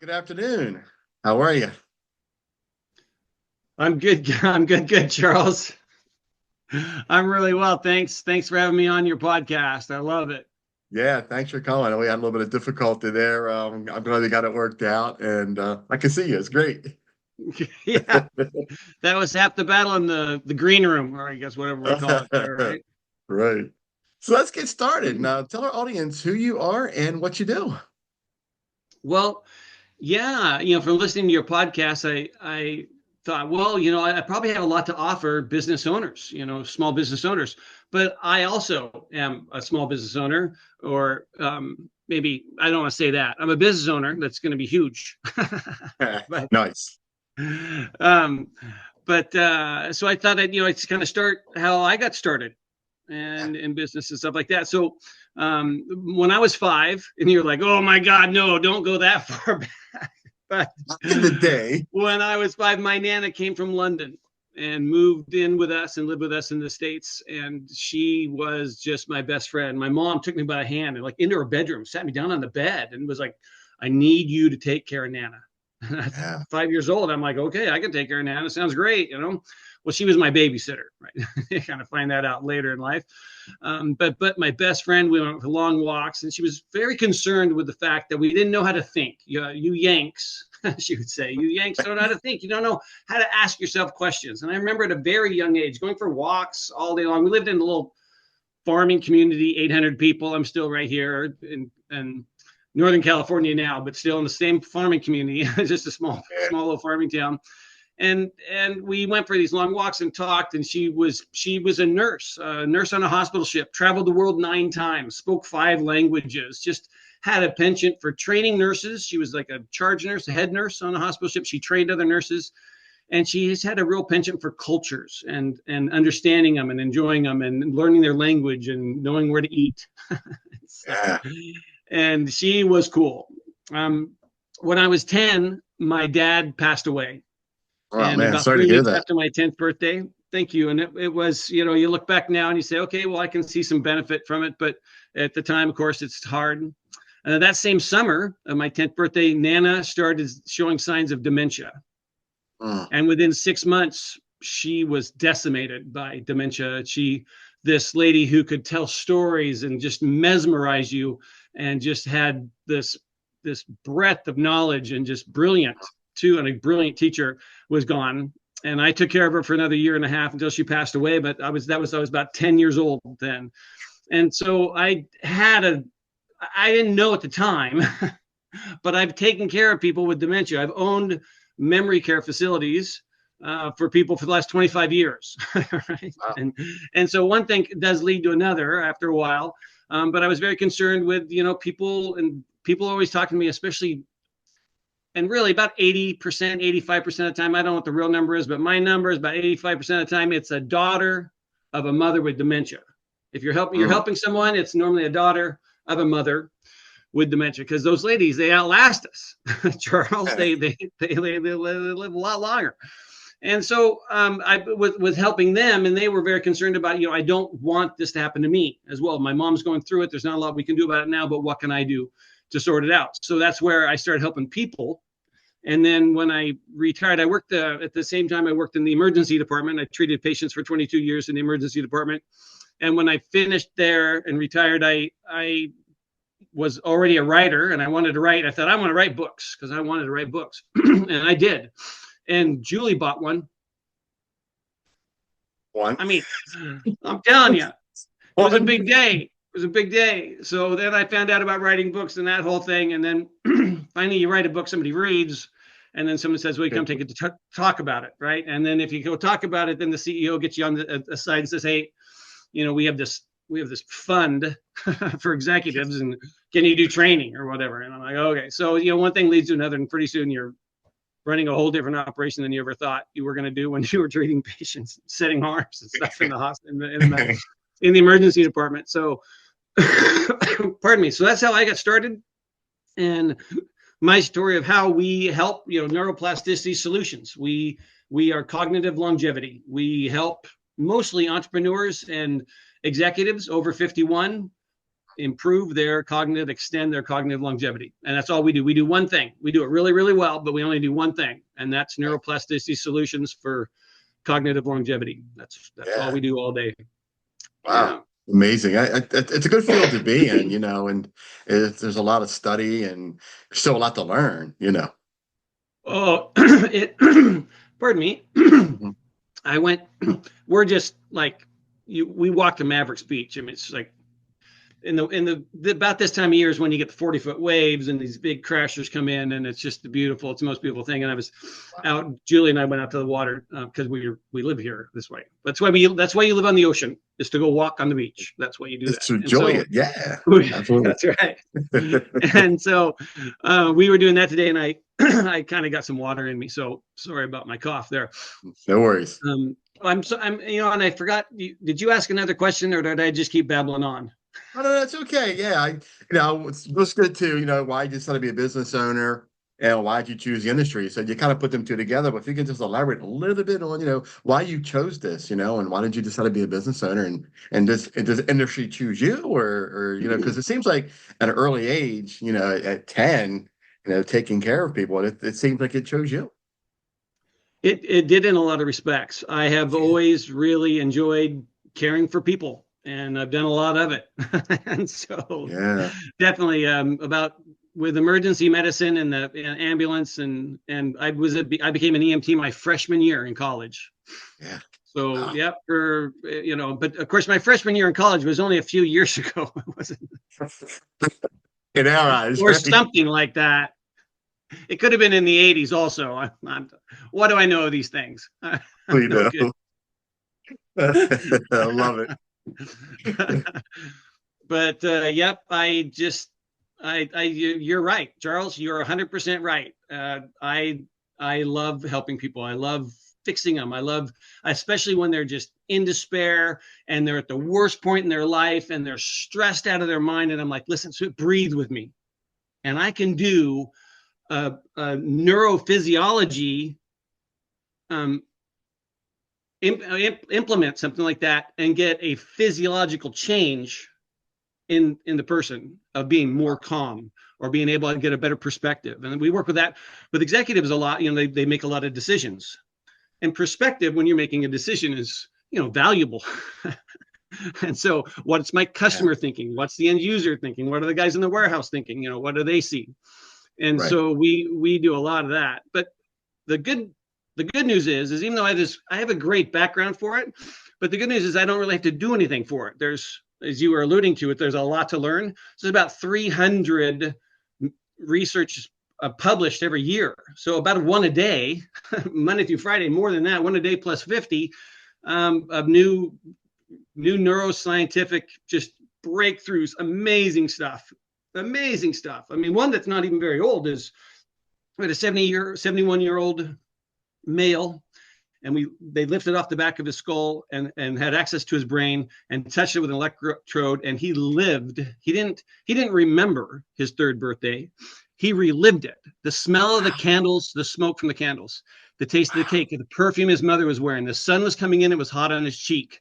Good afternoon. How are you? I'm good. I'm good, Charles. I'm really well. Thanks for having me on your podcast. I love it. Yeah, thanks for calling. I know we had a little bit of difficulty there. I'm glad we got it worked out, and I can see you. It's great. Yeah, that was half the battle in the green room, or I guess whatever we call it there, right? Right. So let's get started. Now, tell our audience who you are and what you do. Well, yeah, from listening to your podcast, I thought, well, I probably have a lot to offer business owners, small business owners. But I also am a small business owner, or maybe I don't want to say that. I'm a business owner that's going to be huge. But Nice. um, but so I thought I'd kind of start how I got started and in business and stuff like that. So when I was 5, and you're like, oh my God, no, don't go that far back. But Back in the day. when I was 5, my Nana came from London and moved in with us and lived with us in the States. And she was just my best friend. My mom took me by the hand and like into her bedroom, sat me down on the bed and was like, I need you to take care of Nana. At Yeah. 5 years old, I'm like, okay, I can take care of Nana. Sounds great. Well, she was my babysitter, right? You kind of find that out later in life. But my best friend, we went for long walks, and she was very concerned with the fact that we didn't know how to think. You Yanks, she would say, you Yanks don't know how to think. You don't know how to ask yourself questions. And I remember at a very young age going for walks all day long. We lived in a little farming community, 800 people. I'm still right here in Northern California now, but still in the same farming community, just a small little farming town. And we went for these long walks and talked, and she was a nurse on a hospital ship, traveled the world 9 times, spoke 5 languages, just had a penchant for training nurses. She was like a charge nurse, a head nurse on a hospital ship. She trained other nurses, and she's had a real penchant for cultures and understanding them and enjoying them and learning their language and knowing where to eat. So, Yeah. and she was cool. When I was 10, my dad passed away, Oh and man, about sorry to three hear weeks that. after my 10th birthday. Thank you. And it was, you look back now and you say, okay, well, I can see some benefit from it. But at the time, of course, it's hard. That same summer of my 10th birthday, Nana started showing signs of dementia. Mm. And within 6 months, she was decimated by dementia. This lady who could tell stories and just mesmerize you, and just had this breadth of knowledge, and just brilliant too, and a brilliant teacher, was gone. And I took care of her for another year and a half until she passed away. But I was about 10 years old then. And so I didn't know at the time, but I've taken care of people with dementia. I've owned memory care facilities for people for the last 25 years. Right? Wow. And so one thing does lead to another after a while. But I was very concerned with, people, and people always talking to me, especially, and really about 80%, 85% of the time, I don't know what the real number is, but my number is about 85% of the time, it's a daughter of a mother with dementia. If you're Mm. helping someone, it's normally a daughter of a mother with dementia, because those ladies, they outlast us. Charles, they live a lot longer. And so I was helping them, and they were very concerned about, I don't want this to happen to me as well. My mom's going through it. There's not a lot we can do about it now, but what can I do to sort it out? So that's where I started helping people. And then when I retired, I worked at the same time, I worked in the emergency department. I treated patients for 22 years in the emergency department. And when I finished there and retired, I was already a writer, and I wanted to write. I thought, I want to write books, because I wanted to write books. And I did. And Julie bought one. One. I mean, I'm telling you, it was a One. big day. It was a big day. So then I found out about writing books and that whole thing. And then finally, you write a book, somebody reads, and then someone says, well, you come take it to talk about it, right? And then if you go talk about it, then the CEO gets you on the side and says, hey, we have this fund for executives, and can you do training or whatever? And I'm like, okay. So, one thing leads to another, and pretty soon you're running a whole different operation than you ever thought you were going to do when you were treating patients, setting arms and stuff in the hospital, in the emergency department. So, pardon me. So that's how I got started. And my story of how we help, neuroplasticity solutions. We are cognitive longevity. We help mostly entrepreneurs and executives over 51 extend their cognitive longevity. And that's all we do. We do one thing. We do it really, really well, but we only do one thing. And that's neuroplasticity solutions for cognitive longevity. That's all Yeah. we do all day. Wow. Yeah. Amazing. It's a good field to be in, and there's a lot of study and there's still a lot to learn, Oh, pardon me. Mhm. I went, we're just like, we walked to Mavericks Beach. I mean, it's like, about this time of year is when you get the 40-foot waves and these big crashers come in, and it's just it's the most beautiful thing. And I was out, Julie and I went out to the water because we live here this way. That's why you live on the ocean, is to go walk on the beach. That's why you do that. Just to And enjoy so it. Yeah, absolutely. that's right. And so we were doing that today, and I I kind of got some water in me. So sorry about my cough there. No worries. I'm and I forgot. Did you ask another question, or did I just keep babbling on? Oh, no, that's okay. Yeah, it's good too. Why you decided to be a business owner and why did you choose the industry? So you kind of put them two together, but if you could just elaborate a little bit on, why you chose this, and why did you decide to be a business owner and does the industry choose you or because it seems like at an early age, at 10, taking care of people, it seems like it chose you. It did in a lot of respects. I have always really enjoyed caring for people, and I've done a lot of it. And so Yeah. definitely about with emergency medicine and the ambulance, and I became an EMT my freshman year in college. Yeah. So Wow. yeah, but of course my freshman year in college was only a few years ago. It wasn't, In our eyes, or right? something like that. It could have been in the 80s also. What do I know of these things? We No know. good. I love it. But yep, you're right, Charles. You're 100% right. I love helping people. I love fixing them. I love, especially when they're just in despair and they're at the worst point in their life and they're stressed out of their mind. And I'm like, listen, so breathe with me, and I can do a neurophysiology um, implement something like that and get a physiological change in the person of being more calm or being able to get a better perspective. And we work with that with executives a lot. They make a lot of decisions, and perspective when you're making a decision is valuable. And so what's my Yeah. customer thinking? What's the end user thinking? What are the guys in the warehouse thinking? What do they see? And Right. so we do a lot of that. But the good news is even though I have a great background for it, but the good news is I don't really have to do anything for it. There's, as you were alluding to it, there's a lot to learn. So there's about 300 research published every year. So about one a day, Monday through Friday, more than that, one a day plus 50 of new neuroscientific just breakthroughs, amazing stuff. Amazing stuff. I mean, one that's not even very old is we had a 71-year-old male, and they lifted off the back of his skull and had access to his brain and touched it with an electrode, and he lived. He didn't remember his third birthday. He relived it. The smell of the candles, the smoke from the candles, the taste of the cake, the perfume his mother was wearing. The sun was coming in, it was hot on his cheek.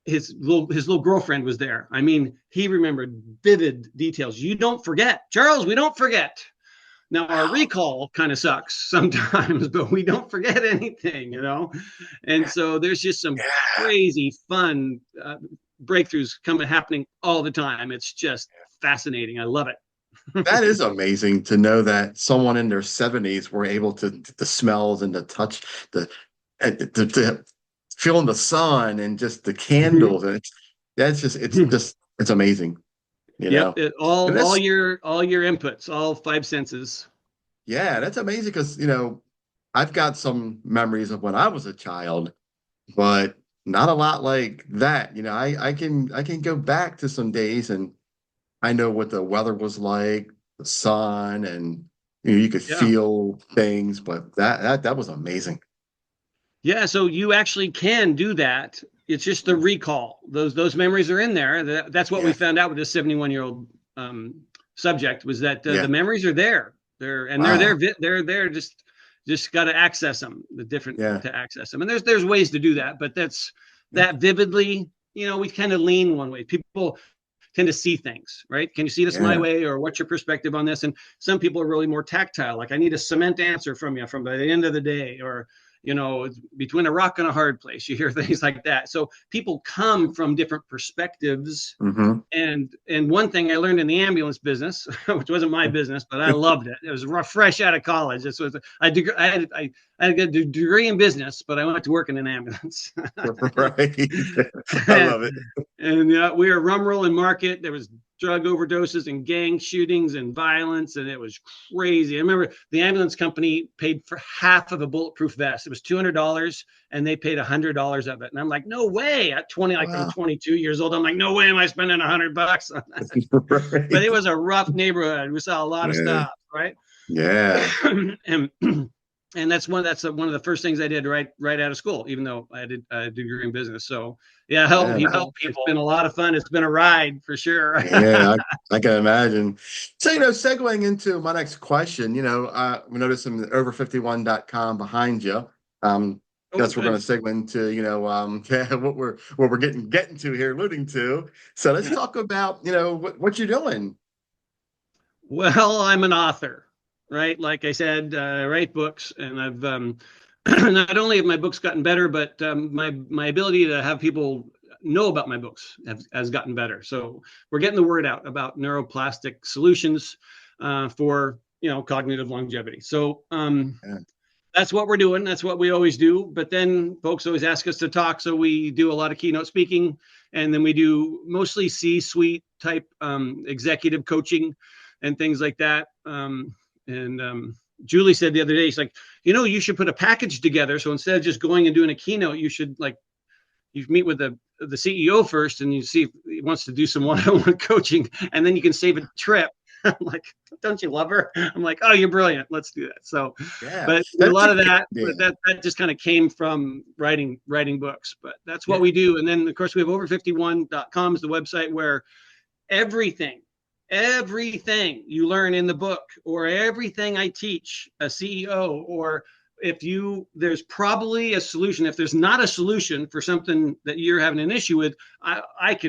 His little girlfriend was there. I mean, he remembered vivid details. You don't forget, Charles. We don't forget. Now our recall kind of sucks sometimes, but we don't forget anything, And so there's just some crazy fun breakthroughs happening all the time. It's just fascinating. I love it. That is amazing to know that someone in their 70s were able to the smells and the touch, the feeling the sun and just the Mm-hmm. candles, and it's amazing, Yep. And All that's your inputs, all five senses. yeah, that's amazing because I've got some memories of when I was a child, but not a lot like that. I can go back to some days and I know what the weather was like, the sun, and you could Yeah. feel things, but that was amazing. Yeah, so you actually can do that. It's just the recall. Those memories are in there. That's what we Yeah, found out with this 71-year-old subject was that yeah. the memories are there. They're Wow. there. They're there. Just got to access them. The different Yeah. to access them. And there's ways to do that, but that vividly. We kind of lean one way. People tend to see things, right? Can you see this my Yeah. way, or what's your perspective on this? And some people are really more tactile. Like, I need a cement answer from you from by the end of the day, or between a rock and a hard place. You hear things like that. So people come from different perspectives. Hmm. And one thing I learned in the ambulance business, which wasn't my business, but I loved it. It was fresh out of college. This was I had a degree in business, but I went to work in an ambulance. Right. I love it. And we were rum rolling market. There was drug overdoses and gang shootings and violence, and it was crazy. I remember the ambulance company paid for half of a bulletproof vest. It was $200, and they paid $100 of it. And I'm like, no way! At 20, like I'm Wow. 22 years old, I'm like, no way am I spending $100 on that. But it Right. was a rough neighborhood. We saw a lot of Yeah. stuff, right? Yeah. and that's one of the first things I did right out of school, even though I did a degree in business. So yeah, help Yeah. people. It's been a lot of fun. It's been a ride for sure. Yeah, I can imagine. So, segueing into my next question, we noticed some over51.com behind you. Oh, Guess we're going good. to segue into, yeah, what we're getting to here, alluding to. So let's talk about, what you're doing. Well, I'm an author, right? Like I said, I write books, and I've not only have my books gotten better, but my ability to have people know about my books has gotten better. So we're getting the word out about neuroplastic solutions for cognitive longevity. So Yeah. that's what we're doing. That's what we always do. But then folks always ask us to talk, so we do a lot of keynote speaking, and then we do mostly C-suite type executive coaching and things like that. And Julie said the other day, she's like, you should put a package together. So instead of just going and doing a keynote, you meet with the CEO first, and you see if he wants to do some one-on-one coaching, and then you can save a trip. I'm like, don't you love her? I'm like, oh, you're brilliant. Let's do that. So, Yeah. but a That's lot a of that, yeah. that just kind of came from writing books. But that's what Yeah. we do. And then of course we have over51.com is the website where everything you learn in the book, or everything I teach a CEO, or there's probably a solution. If there's not a solution for something that you're having an issue with,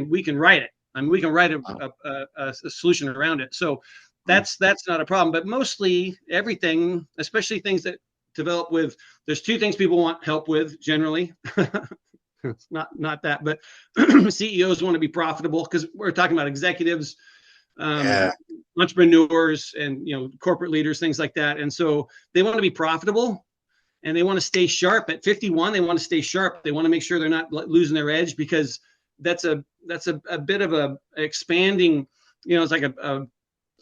we can write it. I mean, we can write a solution around it. So that's not a problem. But mostly everything, especially things that develop with, there's two things people want help with generally. It's not that, but CEOs want to be profitable, because we're talking about executives, Yeah. entrepreneurs, and corporate leaders, things like that. And so they want to be profitable, and they want to stay sharp. At 51, they want to stay sharp. They want to make sure they're not losing their edge, because that's a bit of a expanding, it's like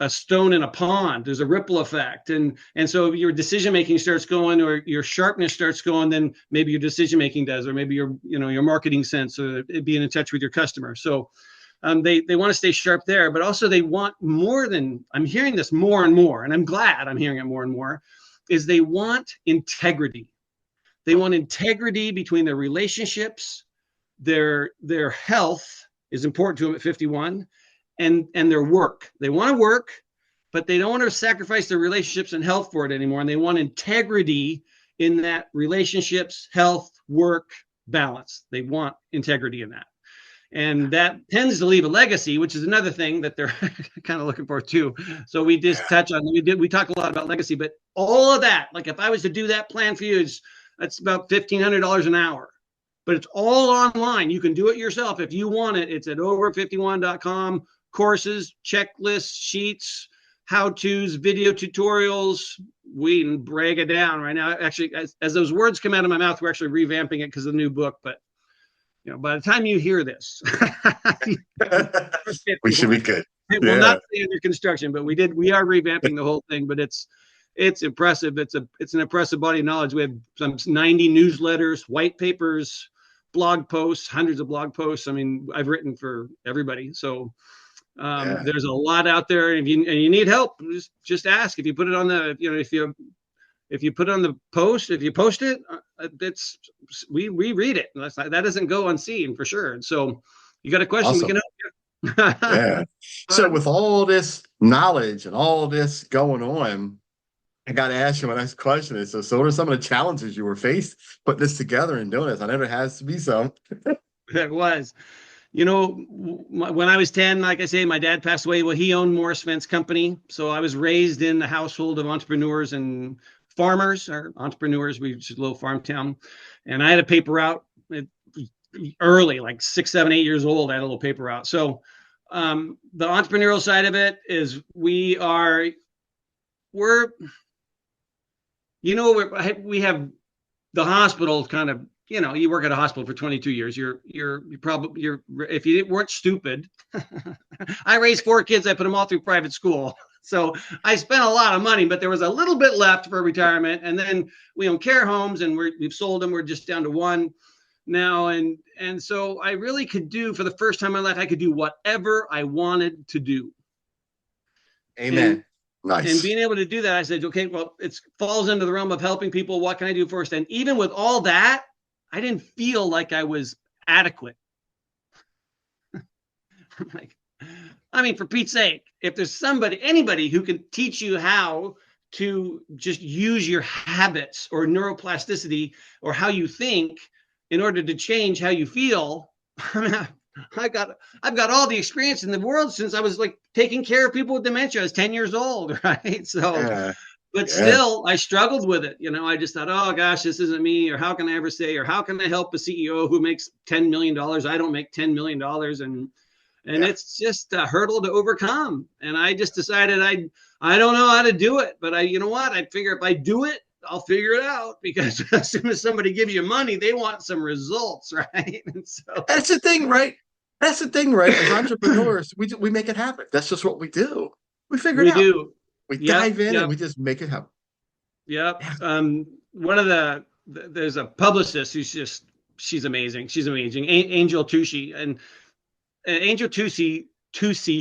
a stone in a pond. There's a ripple effect, and so if your decision making starts going, or your sharpness starts going, then maybe your decision making does, or maybe your marketing sense, or being in touch with your customer. So they want to stay sharp there, but also they want more than, I'm hearing this more and more, and I'm glad I'm hearing it more and more, is they want integrity. They want integrity between their relationships, their health is important to them at 51, and their work. They want to work, but they don't want to sacrifice their relationships and health for it anymore. And they want integrity in that relationships, health, work balance. They want integrity in that. And that tends to leave a legacy, which is another thing that they're kind of looking for too. So we just touch on, we talk a lot about legacy, but all of that, like if I was to do that plan for you, that's about $1,500 an hour, but it's all online. You can do it yourself if you want it. It's at over51.com. Courses, checklists, sheets, how-tos, video tutorials. We can break it down right now. Actually, as those words come out of my mouth, we're actually revamping it because of the new book. But by the time you hear this, We should be good. it will Yeah. not be under construction, but we are revamping the whole thing. But it's impressive. It's an impressive body of knowledge. We have some 90 newsletters, white papers, blog posts, hundreds of blog posts. I mean, I've written for everybody. So Yeah. there's a lot out there. And if you need help, just ask. If you put it on the, if you put it on the post, if you post it, we read it. That doesn't go unseen for sure. And so you got a question, Awesome. we can help you. Yeah. So with all this knowledge and all this going on, I got to ask you my next question is, so what are some of the challenges you were faced putting this together and doing this? I know there has to be some. It was. When I was 10, like I say, my dad passed away. Well, he owned Morris Fence Company. So I was raised in the household of entrepreneurs and farmers or entrepreneurs. We just a little farm town. And I had a paper route early, like 6, 7, 8 years old. I had a little paper route. So the entrepreneurial side of it is we have the hospital kind of, you work at a hospital for 22 years. You're probably, if you weren't stupid, I raised 4 kids. I put them all through private school. So I spent a lot of money, but there was a little bit left for retirement. And then we own care homes and we've sold them. We're just down to one now. And so I really could do, for the first time in my life, I could do whatever I wanted to do. Amen. And Nice. being able to do that, I said, okay, well, it falls into the realm of helping people. What can I do first? And even with all that, I didn't feel like I was adequate. Like, I mean, for Pete's sake, if there's anybody who can teach you how to just use your habits or neuroplasticity or how you think in order to change how you feel, I mean, I've got all the experience in the world since I was like taking care of people with dementia. I was 10 years old, right? So, but still, I struggled with it. I just thought, oh gosh, this isn't me. Or how can I ever say? Or how can I help a CEO who makes $10 million? I don't make $10 million, and it's just a hurdle to overcome. And I just decided I don't know how to do it, but you know what? I figure if I do it, I'll figure it out, because as soon as somebody gives you money, they want some results, right? And so that's the thing, right? That's the thing, right? As entrepreneurs, we make it happen. That's just what we do. We figure it we out. do. We dive in and we just make it happen. Yep. Yeah. One of there's a publicist she's amazing. She's amazing. Angel Tucci. And Angel Tucci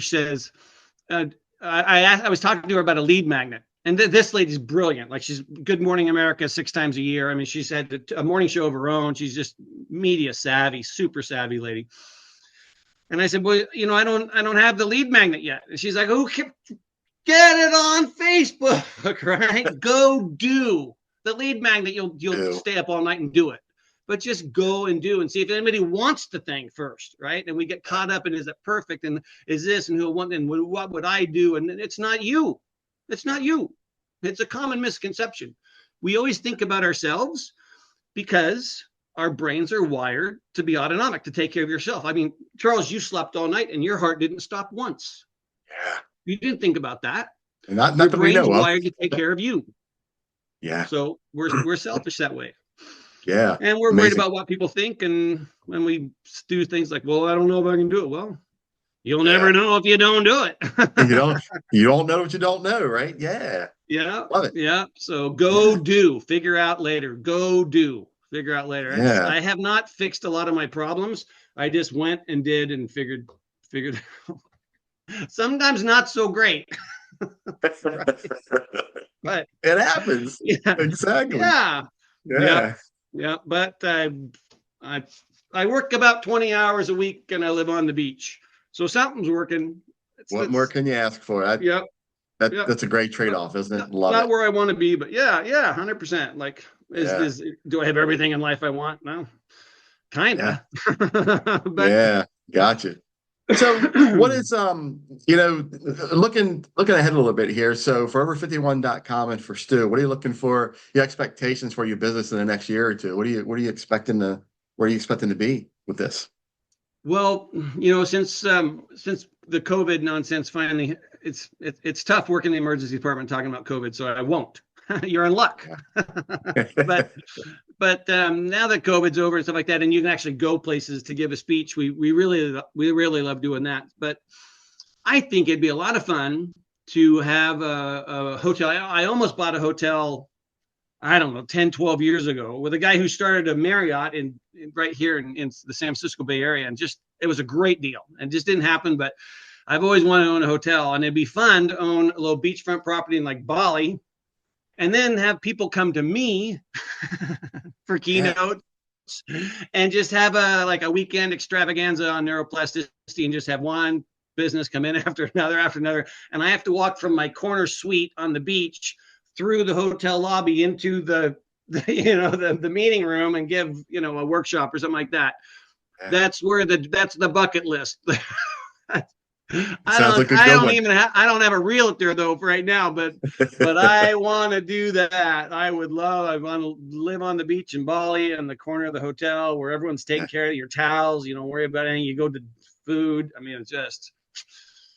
says, I was talking to her about a lead magnet. And this lady's brilliant. Like, she's Good Morning America 6 times a year. I mean, she's had a morning show of her own. She's just media savvy, super savvy lady. And I said, well, I don't have the lead magnet yet. And she's like, oh, get it on Facebook, right? Go do the lead magnet. You'll stay up all night and do it. But just go and do and see if anybody wants the thing first, right? And we get caught up in, is it perfect? And is this, and who want, and what would I do? And it's not you. It's not you. It's a common misconception. We always think about ourselves because our brains are wired to be autonomic, to take care of yourself. I mean, Charles, you slept all night and your heart didn't stop once. Yeah. You didn't think about that. Not your that we know brain's wired to take care of you. Yeah. So we're selfish that way. Yeah. And we're worried about what people think. And when we do things like, well, I don't know if I can do it. Well, you'll never know if you don't do it. you don't know what you don't know, right? Yeah. Yeah. Love it. Yeah. So go do, figure out later. Go do, figure out later. Yeah. I have not fixed a lot of my problems. I just went and did and figured sometimes not so great. But it happens. Yeah. Exactly. Yeah. Yeah. But I work about 20 hours a week and I live on the beach. So something's working. What more can you ask for? That's a great trade-off, isn't it? Love not it. where I want to be, but yeah, 100%. Like, do I have everything in life I want? No, kind of. Yeah, gotcha. So what is looking ahead a little bit here. So for over51.com and for Stu, what are you looking for? Your expectations for your business in the next year or two? What are you expecting to where are you expecting to be with this? Well, since the COVID nonsense finally, it's tough working in the emergency department talking about COVID, so I won't. You're in luck. but now that COVID's over and stuff like that, and you can actually go places to give a speech, we really love doing that. But I think it'd be a lot of fun to have a hotel. I almost bought a hotel, I don't know, 10, 12 years ago with a guy who started a Marriott right here in the San Francisco Bay Area. And it was a great deal and just didn't happen. But I've always wanted to own a hotel, and it'd be fun to own a little beachfront property in like Bali and then have people come to me for keynotes and just have a weekend extravaganza on neuroplasticity and just have one business come in after another. And I have to walk from my corner suite on the beach through the hotel lobby into the meeting room and give, a workshop or something like that. That's the bucket list. Sounds like a good one. I don't have a realtor though right now, but I want to do that. I want to live on the beach in Bali in the corner of the hotel where everyone's taking care of your towels. You don't worry about anything. You go to food. I mean, it's just,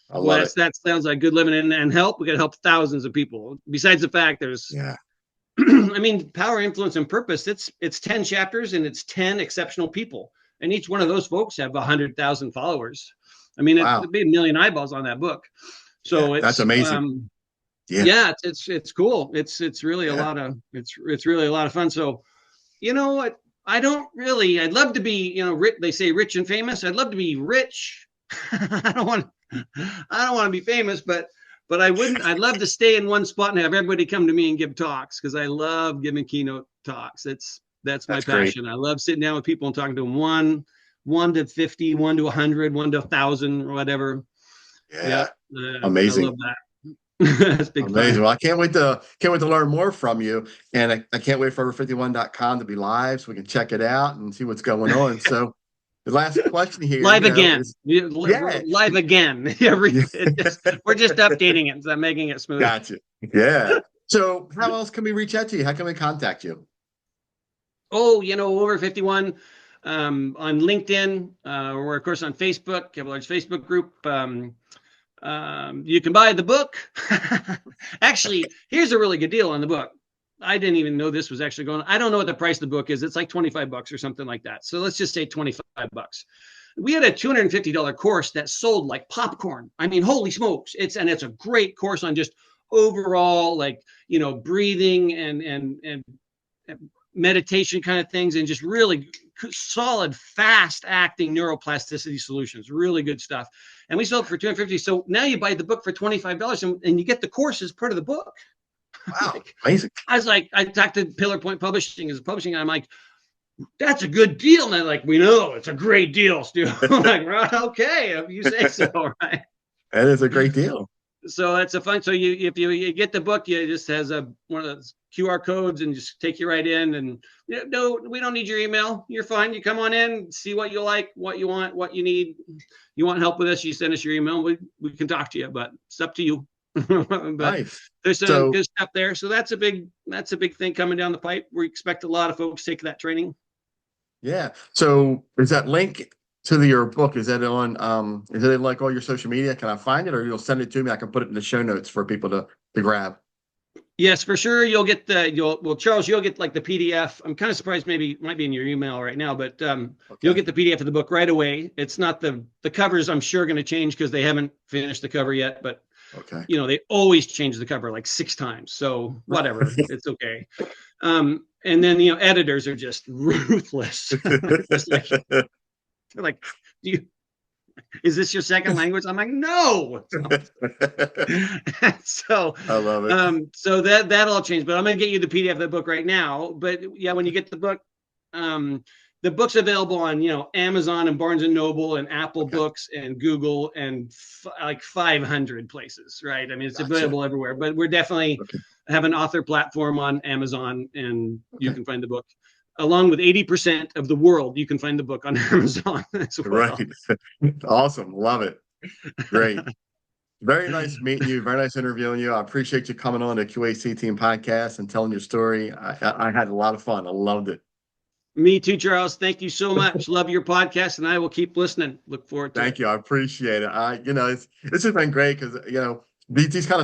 I love it. That sounds like good living and help. We can help thousands of people. Besides the fact there's, I mean, power, influence, and purpose. It's 10 chapters and it's 10 exceptional people. And each one of those folks have 100,000 followers. I mean, Wow. it'd be a million eyeballs on that book. So that's amazing. It's cool. It's really a lot of really a lot of fun. So, you know what? I'd love to be, rich. They say rich and famous. I'd love to be rich. I don't want to be famous, but I'd love to stay in one spot and have everybody come to me and give talks because I love giving keynote talks. That's my passion. Great. I love sitting down with people and talking to them one to 50, 1 to 100, 1 to 1,000, or whatever. Amazing. I love that. That's big amazing. fun. Well, I can't wait to learn more from you, and I can't wait for over51.com to be live so we can check it out and see what's going on. So the last question here, live again. Live again. We're just updating it, so I'm making it smooth. Gotcha. Yeah. So how else can we reach out to you? How can we contact you? Oh, Over51 on LinkedIn, or of course on Facebook. You have a large Facebook group. You can buy the book. Actually, here's a really good deal on the book. I didn't even know this was actually going on. I don't know what the price of the book is. It's like $25 or something like that. So let's just say $25. We had a $250 course that sold like popcorn. I mean, holy smokes. It's a great course on just overall, like, breathing and meditation kind of things, and just really solid, fast acting neuroplasticity solutions. Really good stuff. And we sold it for $250. So now you buy the book for $25 and you get the course as part of the book. Wow. Amazing. I talked to Pillar Point Publishing as publishing. I'm like, that's a good deal. And they're like, we know it's a great deal, Stu. I'm like, right, okay, if you say so, right? That is a great deal. So that's a fun. So if you get the book, it just has one of those QR codes and just take you right in. And no, we don't need your email. You're fine. You come on in, see what you like, what you want, what you need. You want help with us, you send us your email. We can talk to you, but it's up to you. But nice. There's some good stuff there. So that's a big thing coming down the pipe. We expect a lot of folks to take that training. Yeah. So is that link to your book, is that on is it in like all your social media? Can I find it, or you'll send it to me? I can put it in the show notes for people to grab. Yes, for sure. You'll get Charles, you'll get like the PDF. I'm kind of surprised, maybe it might be in your email right now, but you'll get the PDF of the book right away. It's not the covers, I'm sure, going to change because they haven't finished the cover yet, but okay. They always change the cover like 6 times. So whatever, it's okay. And then, editors are just ruthless. Just like, is this your second language? I'm like, no. So I love it. So that all changed, but I'm going to get you the PDF of the book right now. But yeah, when you get the book, the book's available on, Amazon and Barnes and Noble and Apple Books and Google and like 500 places, right? I mean, it's available everywhere, but we're definitely have an author platform on Amazon, and you can find the book. Along with 80% of the world, you can find the book on Amazon as well. Right. Awesome. Love it. Great. Very nice meeting you. Very nice interviewing you. I appreciate you coming on the Q.A.C. Team podcast and telling your story. I had a lot of fun. I loved it. Me too, Charles. Thank you so much. Love your podcast, and I will keep listening. Look forward to it. Thank you. I appreciate it. This has been great because,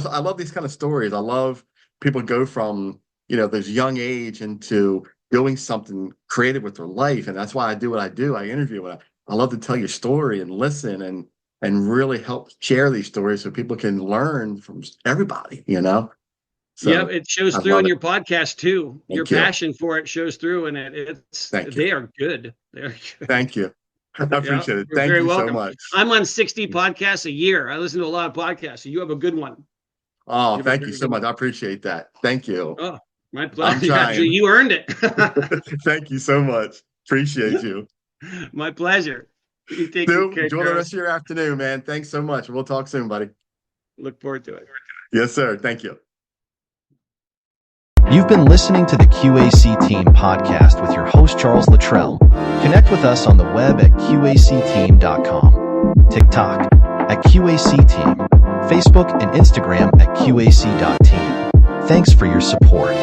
I love these kind of stories. I love people go from, this young age into doing something creative with their life. And that's why I do what I do. I interview. I love to tell your story and listen and really help share these stories so people can learn from everybody, So, yeah, it shows through in your podcast too. Your passion for it shows through, and they are good. They're good. Thank you. I appreciate it. Thank you so much. I'm on 60 podcasts a year. I listen to a lot of podcasts, so you have a good one. Oh, thank you so much. I appreciate that. Thank you. Oh, my pleasure. Actually, you earned it. Thank you so much. Appreciate you. My pleasure. You take care. Enjoy the rest of your afternoon, man. Thanks so much. We'll talk soon, buddy. Look forward to it. Yes, sir. Thank you. You've been listening to the Q.A.C. Team podcast with your host, host, Charles Luttrell. Connect with us on the web at QACteam.com, TikTok at QAC Team, Facebook and Instagram at QAC.team. Thanks for your support.